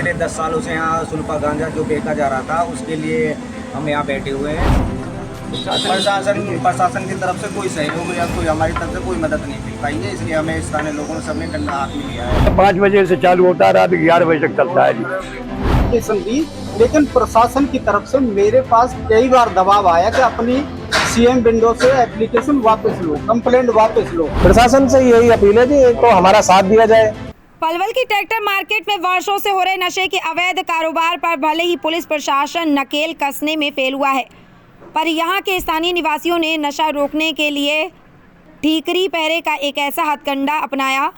पिछले 10 सालों से यहाँ सुल्फा गांजा जो बेचा जा रहा था उसके लिए हम यहाँ बैठे हुए हैं। प्रशासन की तरफ से कोई सहयोग या कोई हमारी तरफ से कोई मदद नहीं मिल पाई है, इसलिए हमें स्थानीय लोगों ने सबने डंडा हाथ में लिया है। 5 बजे से चालू होता है, रात 11 बजे तक चलता है जी। लेकिन प्रशासन की तरफ से मेरे पास कई बार दबाव आया कि अपनी सीएम विंडो से एप्लीकेशन वापस लो, कंप्लेंट वापस लो। प्रशासन से यही अपील है कि तो हमारा साथ दिया जाए। पलवल की ट्रैक्टर मार्केट में वर्षों से हो रहे नशे के अवैध कारोबार पर भले ही पुलिस प्रशासन नकेल कसने में फेल हुआ है, पर यहाँ के स्थानीय निवासियों ने नशा रोकने के लिए ठीकरी पहरे का एक ऐसा हथकंडा अपनाया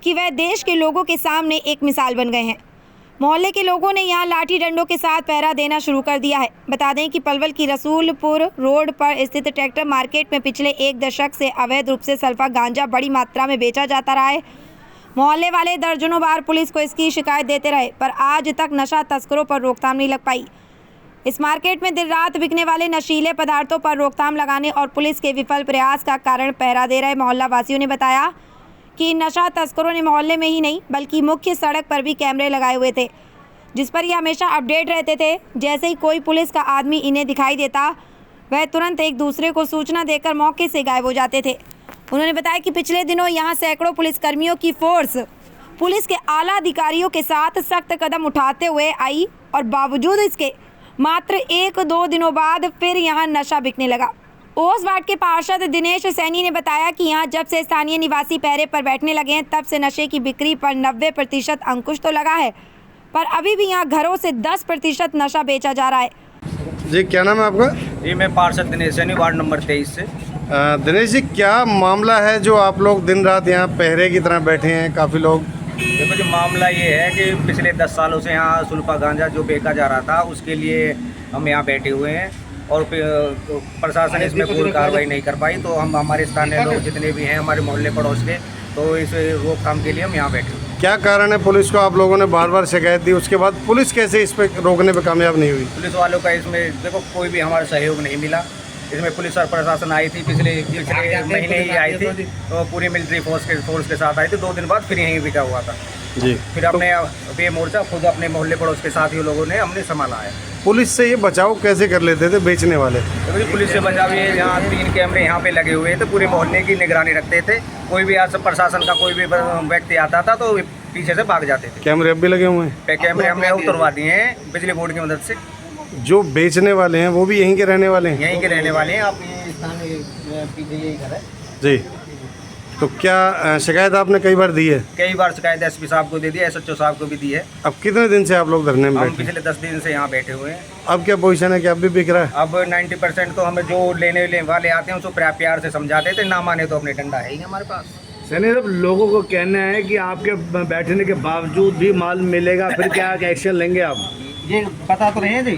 कि वह देश के लोगों के सामने एक मिसाल बन गए हैं। मोहल्ले के लोगों ने यहाँ लाठी डंडों के साथ पहरा देना शुरू कर दिया है। बता दें कि पलवल की रसूलपुर रोड पर स्थित ट्रैक्टर मार्केट में पिछले 1 दशक से अवैध रूप से सल्फा गांजा बड़ी मात्रा में बेचा जाता रहा है। मोहल्ले वाले दर्जनों बार पुलिस को इसकी शिकायत देते रहे, पर आज तक नशा तस्करों पर रोकथाम नहीं लग पाई। इस मार्केट में दिन रात बिकने वाले नशीले पदार्थों पर रोकथाम लगाने और पुलिस के विफल प्रयास का कारण पहरा दे रहे मोहल्ला वासियों ने बताया कि नशा तस्करों ने मोहल्ले में ही नहीं बल्कि मुख्य सड़क पर भी कैमरे लगाए हुए थे, जिस पर ये हमेशा अपडेट रहते थे। जैसे ही कोई पुलिस का आदमी इन्हें दिखाई देता, वह तुरंत एक दूसरे को सूचना देकर मौके से गायब हो जाते थे। उन्होंने बताया कि पिछले दिनों यहाँ सैकड़ों पुलिसकर्मियों की फोर्स पुलिस के आला अधिकारियों के साथ सख्त कदम उठाते हुए आई और बावजूद इसके मात्र 1-2 दिनों बाद फिर यहाँ नशा बिकने लगा। ओस वार्ड के पार्षद दिनेश सैनी ने बताया कि यहाँ जब से स्थानीय निवासी पहरे पर बैठने लगे हैं, तब से नशे की बिक्री पर 90% अंकुश तो लगा है, पर अभी भी यहाँ घरों से 10% नशा बेचा जा रहा है। जी, क्या नाम है आपका? जी, मैं पार्षद दिनेश सैनी, वार्ड नंबर 23 से। दिनेश जी, क्या मामला है जो आप लोग दिन रात यहाँ पहरे की तरह बैठे हैं? काफ़ी लोग। देखो, जो मामला ये है कि पिछले 10 सालों से यहाँ सुल्फा गांजा जो बेचा जा रहा था उसके लिए हम यहाँ बैठे हुए हैं और प्रशासन इसमें कोई कार्रवाई नहीं कर पाई। तो हम हमारे स्थानीय लोग जितने भी हैं हमारे मोहल्ले पड़ोस के, तो इस रोकथाम के लिए हम यहाँ बैठे हुए हैं। क्या कारण है? पुलिस को आप लोगों ने बार बार शिकायत दी, उसके बाद पुलिस कैसे इस पे रोकने पे कामयाब नहीं हुई? पुलिस वालों का इसमें देखो कोई भी हमारा सहयोग नहीं मिला। इसमें पुलिस और प्रशासन आई थी, पिछले महीने ही आई थी, तो पूरी मिलिट्री फोर्स के साथ आई थी। 2 दिन बाद फिर यहीं बिका हुआ था जी। फिर हमने ये मोर्चा खुद अपने मोहल्ले पड़ोस के साथियों लोगों ने हमने संभाला है। पुलिस से ये बचाव कैसे कर लेते थे बेचने वाले? तो पुलिस से बचाव ये, यहाँ 3 कैमरे यहाँ पे लगे हुए थे, पूरे मोहल्ले की निगरानी रखते थे। कोई भी आज प्रशासन का कोई भी व्यक्ति आता था तो पीछे से भाग जाते थे। कैमरे अब भी लगे हुए हैं? कैमरे हमने उतरवा दिए हैं बिजली बोर्ड की मदद से। जो बेचने वाले हैं वो भी यहीं के रहने वाले हैं? यहीं के रहने वाले हैं। आप ये स्थानीय पीछे यही घर है जी। तो क्या शिकायत आपने कई बार दी है? कई बार शिकायत एसपी साहब को दे दी है, SHO साहब को भी दी है। अब कितने दिन से आप लोग धरने में हम बैठे? पिछले 10 दिन से यहाँ बैठे हुए हैं। अब क्या पोजीशन है कि अब भी बिक रहा है? अब 90% तो हमें जो लेने वाले आते हैं उसको प्यार से समझाते थे, ना माने तो अपने डंडा है ही हमारे पास। सैनी साहब, लोगों को कहना है कि आपके बैठने के बावजूद भी माल मिलेगा, फिर क्या एक्शन लेंगे आप? ये बता तो रहे हैं जी,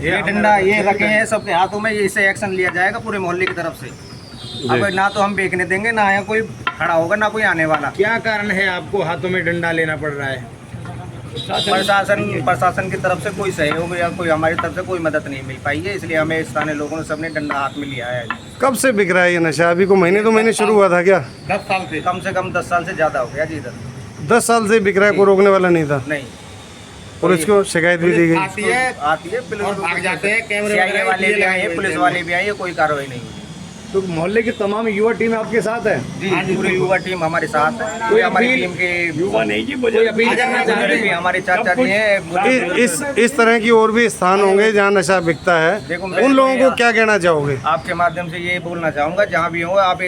ये डंडा ये रखे हैं सबके हाथों में, ये इससे एक्शन लिया जाएगा पूरे मोहल्ले की तरफ से। अब ना तो हम बेचने देंगे, ना यहाँ कोई खड़ा होगा, ना कोई आने वाला। क्या कारण है आपको हाथों में डंडा लेना पड़ रहा है? प्रशासन की तरफ से कोई सहयोग या कोई हमारी तरफ से कोई मदद नहीं मिल पाई है, इसलिए हमें स्थानीय लोगों ने सबने डंडा हाथ में लिया है। कब से बिक रहा है ये नशा? अभी को महीने 2 महीने शुरू हुआ था क्या? 10 साल से, कम से कम 10 साल से ज़्यादा हो गया जी। इधर 10 साल से बिक रहा है, कोई रोकने वाला नहीं था? नहीं। पुलिस को शिकायत भी दी गई? आती है पुलिस भाग जाते हैं, कैमरे वाले भी आए हैं, पुलिस वाले भी आए हैं, कोई कार्रवाई नहीं हुई। तो मोहल्ले की तमाम युवा टीम आपके साथ है? जी, पूरी युवा टीम हमारे साथ है। कोई हमारी टीम के युवा नहीं जी, कोई अपील करना चाह रहे हैं? हमारे चाचा जी हैं। इस तरह की और भी स्थान होंगे जहाँ नशा बिकता है, उन लोगों को क्या कहना चाहोगे? आपके माध्यम से ये बोलना चाहूँगा, जहाँ भी हो आप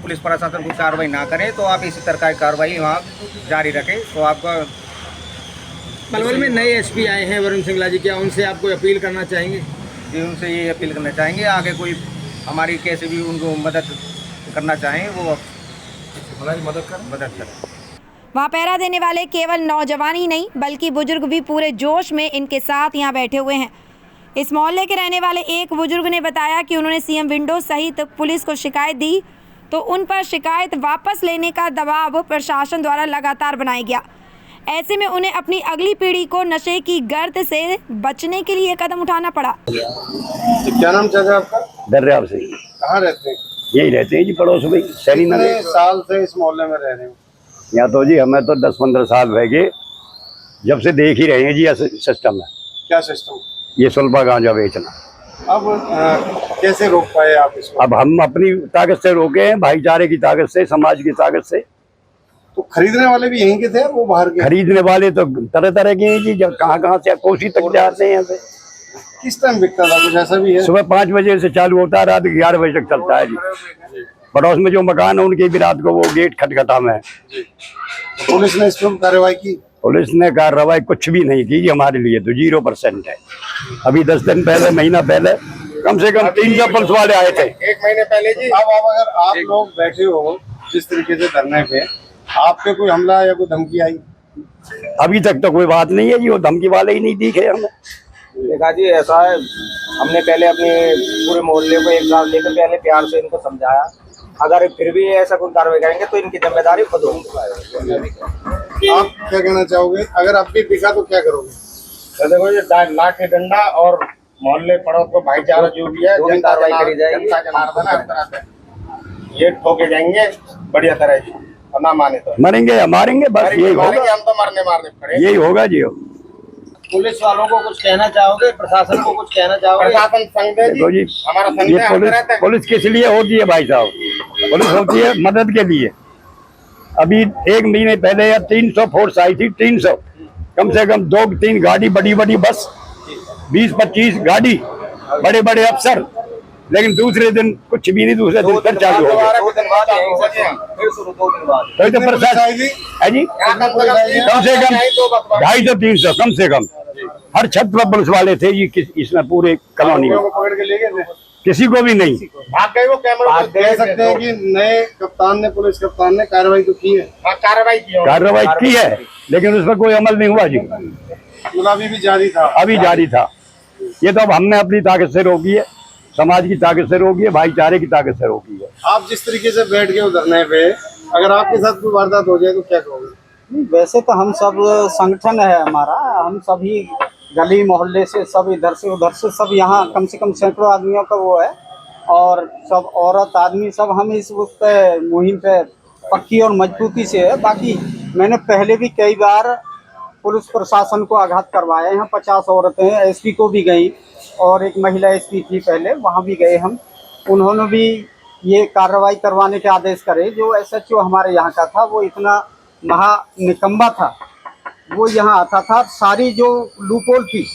पुलिस प्रशासन को कार्रवाई ना करें, तो आप इसी तरह की कार्रवाई वहाँ जारी रखें। तो आपका पलवल में नए एसपी आए हैं वरुण सिंगला जी, क्या उनसे आप कोई अपील करना चाहेंगे? जी, उनसे ये अपील करना चाहेंगे, आगे कोई हमारी कैसे भी उनको मदद करना चाहें, वो हमारी मदद करें। वहाँ पहरा देने वाले केवल नौजवान ही नहीं बल्कि बुजुर्ग भी पूरे जोश में इनके साथ यहाँ बैठे हुए हैं। इस मोहल्ले के रहने वाले एक बुजुर्ग ने बताया कि उन्होंने सीएम विंडो सहित पुलिस को शिकायत दी, तो उन पर शिकायत वापस लेने का दबाव प्रशासन द्वारा लगातार बनाया गया। ऐसे में उन्हें अपनी अगली पीढ़ी को नशे की गर्त से बचने के लिए कदम उठाना पड़ा। क्या नाम चाचा आपका? दर्याव से। कहाँ रहते हैं? यही रहते हैं जी, पड़ोस में, शहरी नगर। साल से इस मोहल्ले में रह रहे हो? यहाँ तो जी हमें तो 10-15 साल रह गए। जब से देख ही रहे हैं जी सिस्टम है, क्या सिस्टम? ये सुल्फा गांजा बेचना। अब कैसे रोक पाए आप इसको? अब हम अपनी ताकत से रोके हैं, भाईचारे की ताकत से, समाज की ताकत से। तो खरीदने वाले भी यहीं के थे, वो बाहर के? खरीदने वाले तो तरह तरह के हैं जी, जब कहाँ से कोसी तक जाते हैं यहाँ से। किस टाइम बिकता था, कुछ ऐसा भी है? सुबह 5 बजे से चालू होता है, रात 11 बजे तक चलता है जी। पड़ोस में जो मकान है उनकी भी रात को वो गेट खटखटा में है। पुलिस ने इस पर कार्रवाई की? पुलिस ने कार्रवाई कुछ भी नहीं की जी, हमारे लिए तो 0% है। अभी 10 दिन पहले, महीना पहले कम से कम 300 पुलिस वाले आए थे। 1 महीने पहले जी। अब अगर आप लोग बैठे हो जिस तरीके से धरने पे, आप पे कोई हमला या कोई धमकी आई? अभी तक तो कोई बात नहीं है जी, वो धमकी वाले ही नहीं दिखे हमें। देखा जी, ऐसा है, हमने पहले अपने पूरे मोहल्ले को एक साथ लेकर पहले प्यार से इनको समझाया, अगर फिर भी ऐसा कोई कार्रवाई करेंगे तो इनकी जिम्मेदारी खुद होगी। आप क्या कहना चाहोगे? अगर अब भी दिखा तो क्या करोगे? तो देखो ये लाठी डंडा और मोहल्ले पड़ोस को भाईचारा जो भी है, जो भी कार्रवाई करी जाएगी, जनता जनार्दन हर तरह से ये ठोके जाएंगे बढ़िया तरह से, और ना माने तो मरेंगे मारेंगे, बस यही होगा, हम तो मरने खड़े। यही होगा जी। पुलिस वालों को कुछ कहना चाहोगे, प्रशासन को कुछ कहना चाहोगे? प्रशासन संघ है देखो जी, हमारा संघ ये है। पुलिस किस लिए होती है भाई साहब? पुलिस होती है मदद के लिए। अभी 1 महीने पहले या 300 फोर्स आई थी, 300 कम से कम 2-3 गाड़ी, बड़ी बड़ी बस, 20-25 गाड़ी, बड़े बड़े अफसर, लेकिन दूसरे दिन कुछ भी नहीं, दूसरे दिन फिर चालू हो गया। 2 दिन बाद फिर शुरू, 2 दिन बाद तो प्रशासन है जी, कम से कम 250-300 कम से कम हर छत पर पुलिस वाले थे जी, इसमें पूरे कॉलोनी में पकड़ के ले गए थे? किसी को भी नहीं। भाग गए वो कैमरा कह सकते हैं कि नए कप्तान ने, पुलिस कप्तान ने कार्रवाई तो की है? कार्रवाई की है, लेकिन उस पर कोई अमल नहीं हुआ जी। मतलब अभी भी जारी था? अभी जारी था। ये तो अब हमने अपनी ताकत से रोकी है, समाज की ताकत से रोकी है, भाईचारे की ताकत से रोकी है। आप जिस तरीके से बैठ गए धरने पे, अगर आपके साथ कोई वारदात हो जाए तो क्या कहोगे? नहीं, वैसे तो हम सब संगठन है हमारा, हम सभी गली मोहल्ले से सब इधर से उधर से सब यहाँ कम से कम सैकड़ों आदमियों का वो है, और सब औरत आदमी सब हम इस उस पे मुहिम पे पक्की और मजबूती से है। बाकी मैंने पहले भी कई बार पुलिस प्रशासन को आघात करवाया, यहाँ 50 औरतें हैं, एसपी को भी गई, और एक महिला एसपी थी पहले, वहाँ भी गए हम, उन्होंने भी ये कार्रवाई करवाने के आदेश करे। जो एसएचओ हमारे यहाँ का था वो इतना महा निकम्मा था, वो यहाँ आता था, सारी जो लूपोल थी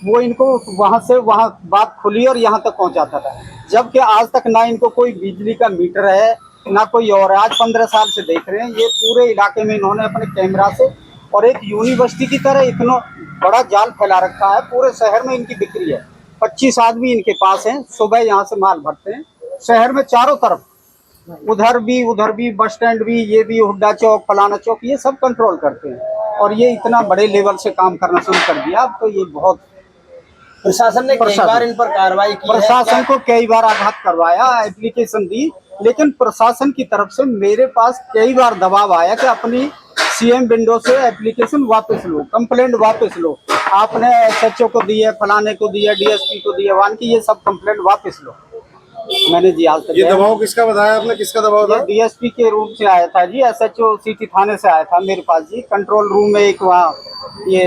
वो इनको वहाँ से वहाँ बात खुली और यहाँ तक पहुँचाता था, जबकि आज तक ना इनको कोई बिजली का मीटर है ना कोई और। आज 15 साल से देख रहे हैं, ये पूरे इलाके में इन्होंने अपने कैमरा से और एक यूनिवर्सिटी की तरह इतना बड़ा जाल फैला रखा है, पूरे शहर में इनकी बिक्री है। 25 आदमी इनके पास हैं, सुबह यहाँ से माल भरते हैं शहर में चारों तरफ, उधर भी बस स्टैंड भी, ये भी हुड्डा चौक, फलाना चौक, ये सब कंट्रोल करते हैं, और ये इतना बड़े लेवल से काम करना शुरू कर दिया। अब तो ये बहुत प्रशासन ने कई बार इन पर कार्रवाई की है। प्रशासन को कई बार आघात करवाया, एप्लीकेशन दी, लेकिन प्रशासन की तरफ से मेरे पास कई बार दबाव आया कि अपनी सीएम विंडो से एप्लीकेशन वापस लो, कंप्लेंट वापस लो। आपने एसएचओ को दी है, फलाने को दी है, डीएसपी को दी है, वान की, ये सब कंप्लेंट वापस लो। मैंने जी आज तक ये दबाव किसका बताया आपने, किसका दबाव था? डीएसपी के रूम से आया था जी, एसएचओ सिटी थाने से आया था मेरे पास जी, कंट्रोल रूम में एक वहाँ ये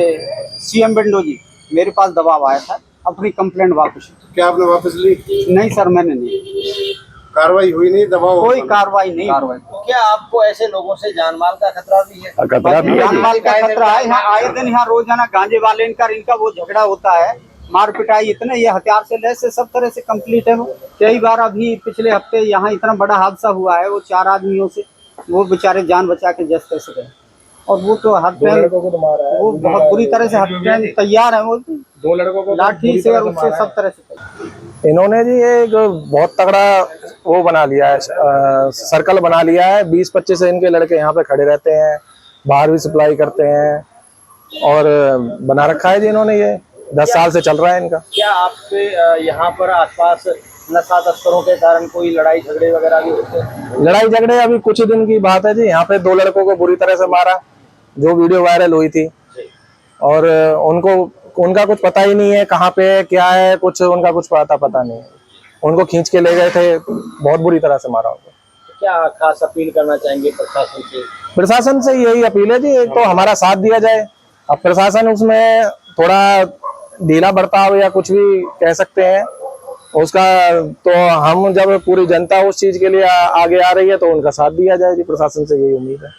सीएम विंडो जी, मेरे पास दबाव आया था अपनी कंप्लेंट वापस। क्या आपने वापस ली? नहीं सर, मैंने नहीं। कार्रवाई हुई नहीं, दबाव कोई कार्रवाई नहीं। तो क्या आपको ऐसे लोगों से जानमाल का खतरा भी है? खतरा भी है जी। जानमाल का खतरा है। यहाँ आए दिन यहाँ रोजाना गांजे वाले इनका वो झगड़ा होता है, मार पिटाई, इतने ये हथियार से लैस से सब तरह से कंप्लीट है। वो कई बार अभी पिछले हफ्ते यहाँ इतना बड़ा हादसा हुआ है, वो 4 आदमियों से वो बेचारे जान बचा के जस्ट तैसे गए, और वो तो हर टाइम वो बहुत बुरी तरह से हर टाइम तैयार है, वो 2 लड़कों को लाठी से और उससे सब तरह से। इन्होंने जी एक बहुत तगड़ा वो बना लिया है, सर्कल बना लिया है। 20-25 इनके लड़के यहाँ पे खड़े रहते हैं, बाहर भी सप्लाई करते हैं, और बना रखा है जी इन्होंने, ये 10 साल से चल रहा है इनका। क्या आपके यहाँ पर आसपास नशा तस्करों के कारण कोई लड़ाई झगड़े वगैरह भी होते हैं? लड़ाई झगड़े अभी कुछ ही दिन की बात है जी, यहाँ पे 2 लड़कों को बुरी तरह से मारा, जो वीडियो वायरल हुई थी, और उनका कुछ पता ही नहीं है कहाँ पे है, क्या है, कुछ उनका कुछ पता नहीं है। उनको खींच के ले गए थे, बहुत बुरी तरह से मारा उनको। क्या खास अपील करना चाहेंगे प्रशासन से? प्रशासन से यही अपील है जी, एक तो हमारा साथ दिया जाए, अब प्रशासन उसमें थोड़ा ढीला बर्ताव या कुछ भी कह सकते हैं उसका, तो हम जब पूरी जनता उस चीज के लिए आगे आ रही है तो उनका साथ दिया जाए जी, प्रशासन से यही उम्मीद है।